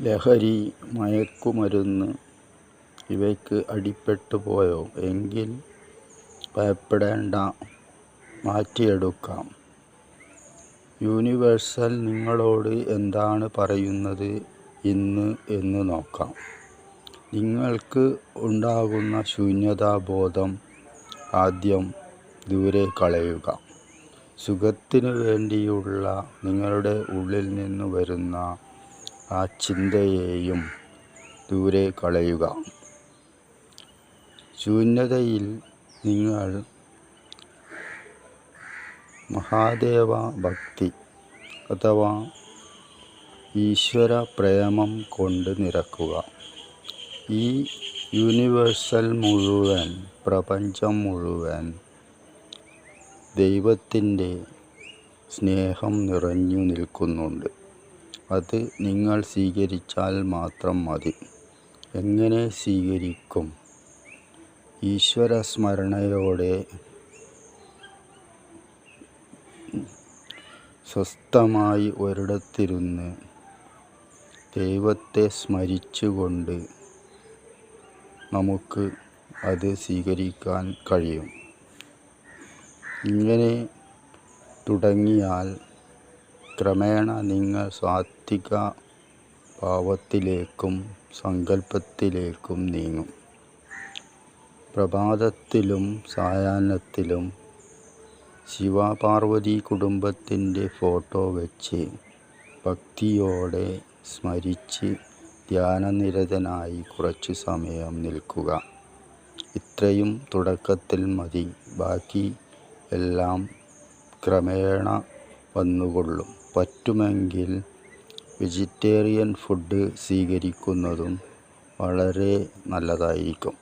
ലഹരി, മയക്കുമരുന്ന് ഇവയ്ക്ക് അടിപ്പെട്ടു പോയോ എങ്കിൽ ഭയപ്പെടേണ്ട, മാറ്റിയെടുക്കാം. യൂണിവേഴ്സൽ നിങ്ങളോട് എന്താണ് പറയുന്നത് ഇന്ന് എന്ന് നോക്കാം. നിങ്ങൾക്ക് ഉണ്ടാകുന്ന ശൂന്യതാബോധം ആദ്യം ദൂരെ കളയുക. സുഖത്തിനു വേണ്ടിയുള്ള നിങ്ങളുടെ ഉള്ളിൽ നിന്ന് വരുന്ന ആ ചിന്തയെയും ദൂരെ കളയുക. ശൂന്യതയിൽ നിങ്ങൾ മഹാദേവ ഭക്തി അഥവാ ഈശ്വര പ്രേമം കൊണ്ട് നിറക്കുക. ഈ യൂണിവേഴ്സൽ മുഴുവൻ, പ്രപഞ്ചം മുഴുവൻ ദൈവത്തിൻ്റെ സ്നേഹം നിറഞ്ഞു നിൽക്കുന്നുണ്ട്. അത് നിങ്ങൾ സ്വീകരിച്ചാൽ മാത്രം മതി. എങ്ങനെ സ്വീകരിക്കും? ഈശ്വര സ്മരണയോടെ സ്വസ്ഥമായി ഒരിടത്തിരുന്ന് ദൈവത്തെ സ്മരിച്ചുകൊണ്ട് നമുക്ക് അത് സ്വീകരിക്കാൻ കഴിയും. ഇങ്ങനെ തുടങ്ങിയാൽ ക്രമേണ നിങ്ങൾ സാത്വിക ഭാവത്തിലേക്കും സങ്കല്പത്തിലേക്കും നീങ്ങും. പ്രഭാതത്തിലും സായാഹ്നത്തിലും ശിവപാർവതി കുടുംബത്തിൻ്റെ ഫോട്ടോ വെച്ച് ഭക്തിയോടെ സ്മരിച്ച് ധ്യാനനിരതനായി കുറച്ചു സമയം നിൽക്കുക. ഇത്രയും തുടക്കത്തിൽ മതി. ബാക്കി എല്ലാം ക്രമേണ വന്നുകൊള്ളും. പറ്റുമെങ്കിൽ വെജിറ്റേറിയൻ ഫുഡ് സ്വീകരിക്കുന്നതും വളരെ നല്ലതായിരിക്കും.